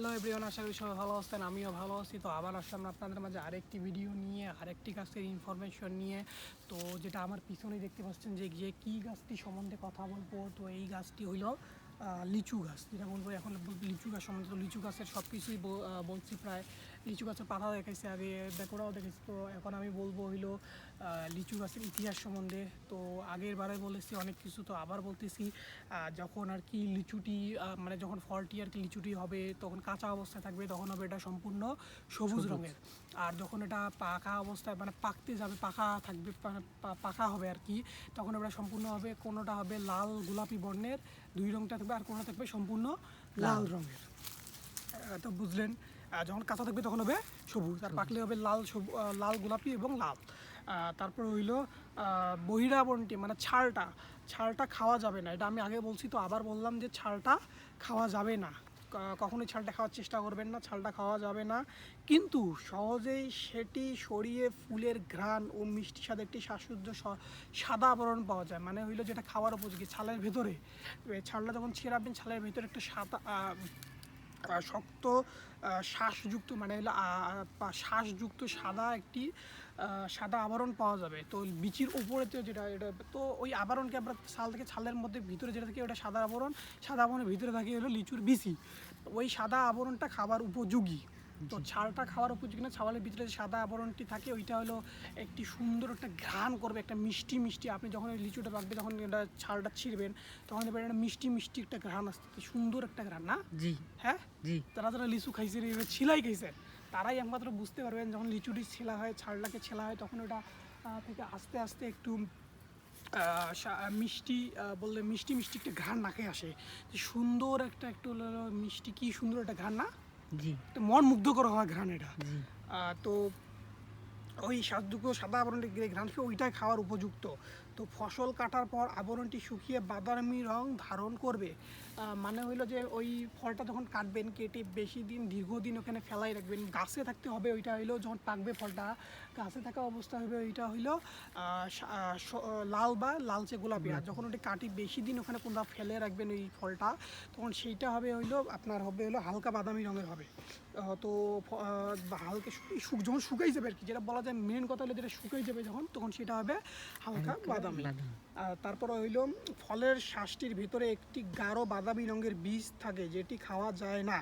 Hello everyone, আশা করি সবাই ভালো আছেন। আমিও ভালো আছি। তো আবার আসলাম আপনাদের মাঝে আরেকটি ভিডিও নিয়ে, আরেকটি গাছের ইনফরমেশন নিয়ে। তো যেটা আমার পিছনে দেখতে পাচ্ছেন যে কী গাছটি সম্বন্ধে কথা বলবো, তো এই গাছটি হইল লিচু গাছ। যেটা বলবো এখন লিচু গাছ সম্বন্ধে। তো লিচু গাছের সব কিছুই বলছি প্রায়। লিচু গাছের পাতা দেখাইছে, আগে ডেকোরাও দেখেছি। তো এখন আমি বলবো হইলো লিচু গাছের ইতিহাস সম্বন্ধে। তো আগের বারে বলেছি অনেক কিছু, তো আবার বলতেছি। যখন আর কি লিচুটি মানে যখন ফলটি আর কি লিচুটি হবে, তখন কাঁচা অবস্থায় থাকবে, তখন হবে এটা সম্পূর্ণ সবুজ রঙের। আর যখন এটা পাকা অবস্থায় মানে পাকতে যাবে, পাকা থাকবে, পাকা হবে আর কি, তখন এটা সম্পূর্ণ হবে, কোনোটা হবে লাল গোলাপি বর্ণের, দুই রঙটা থাকবে, আর কোনোটা থাকবে সম্পূর্ণ লাল রঙের। তো বুঝলেন, যখন কাঁচা থাকবে তখন হবে সবুজ, আর পাকলে হবে লাল গোলাপি এবং লাল। তারপর হইল বহিরাবরণটি মানে ছালটা খাওয়া যাবে না। এটা আমি আগে বলছি, তো আবার বললাম যে ছালটা খাওয়া যাবে না। কখনোই ছালটা খাওয়ার চেষ্টা করবেন না, ছালটা খাওয়া যাবে না। কিন্তু সহজেই সেটি সরিয়ে ফুলের ঘ্রাণ ও মিষ্টি স্বাদে একটি শ্বাসরুদ্ধ সাদা আবরণ পাওয়া যায়। মানে হইলো যেটা খাওয়ার উপযোগী। ছালের ভেতরে ছালটা যখন ছেঁড়াবেন, ছালের ভেতরে একটা সাদা শক্ত শ্বাসযুক্ত মানে হলো শ্বাসযুক্ত সাদা একটি সাদা আবরণ পাওয়া যাবে। তো বিচির ওপরে তো যেটা এটা, তো ওই আবরণকে আমরা ছালের মধ্যে ভিতরে যেটা থাকে ওটা সাদা আবরণ। সাদা আবরণের ভিতরে থাকে হলো লিচুর বিচি। ওই সাদা আবরণটা খাবার উপযোগী। তো ছালটা খাওয়ার উপযোগী না, ছালের ভিতরে যে সাদা আবরণটি থাকে ওইটা হলো একটি সুন্দর একটা ঘ্রাণ করবে, একটা মিষ্টি মিষ্টি। আপনি যখন ওই লিচুটা পাকবে, যখন এটা ছালটা ছিঁড়বেন, তখন দেখবেন একটা মিষ্টি মিষ্টি একটা ঘ্রাণ আসতে, সুন্দর একটা ঘ্রাণ না? জি হ্যাঁ, জি। যারা যারা লিচু খাইছেন, এবার ছিলাই খাইছেন, তারাই একমাত্র বুঝতে পারবেন যখন লিচুটি ছেলা হয়, ছালটাকে ছেলা হয়, তখন ওটা থেকে আস্তে আস্তে একটু মিষ্টি বললে মিষ্টি মিষ্টি একটা ঘ্রাণ নাকে আসে। যে সুন্দর একটা একটু মিষ্টি, কি সুন্দর একটা ঘ্রাণ না? জি মন মুগ্ধ করা হয় ঘ্রাণ এটা। জি তো ওই স্বাদযুক্ত সাদা আবরণটি ঘ্রাণ খেয়ে ওইটাই খাওয়ার উপযুক্ত। তো ফসল কাটার পর আবরণটি শুকিয়ে বাদামি রং ধারণ করবে। মানে হইলো যে ওই ফলটা যখন কাটবেন, কেটে বেশি দিন দীর্ঘদিন ওখানে ফেলাই রাখবেন, গাছে থাকতে হবে। ওইটা হইলো যখন পাকবে ফলটা, গাছে থাকা অবস্থা হবে, ওইটা হইলো লাল বা লালচে গোলাপি। আর যখন ওটি কাটি বেশি দিন ওখানে কোথাও ফেলে রাখবেন ওই ফলটা, তখন সেইটা হবে হইলো আপনার হবে হলো হালকা বাদামি রঙের হবে। তো হালকা যখন শুকাই যাবে আর কি, যেটা বলা যায় মেন কথা হলো যেটা শুকাই যাবে যখন, তখন সেটা হবে হালকা বাদামি। তারপর হইল ফলের শ্বাসটির ভিতরে একটি গাঢ় বাদামি রঙের বীজ থাকে, যেটি খাওয়া যায় না।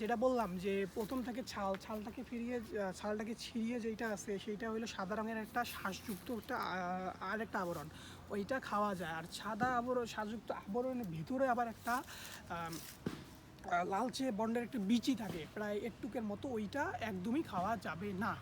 যেটা বললাম যে প্রথম থেকে ছালটাকে ছিঁড়িয়ে যেটা আছে সেইটা হইলো সাদা রঙের একটা শ্বাসযুক্ত একটা আর একটা আবরণ, ওইটা খাওয়া যায়। আর সাদা শ্বাসযুক্ত আবরণের ভিতরে আবার একটা লালচে বর্ণের একটা বিচি থাকে প্রায় একটুকের মতো, ওইটা একদমই খাওয়া যাবে না।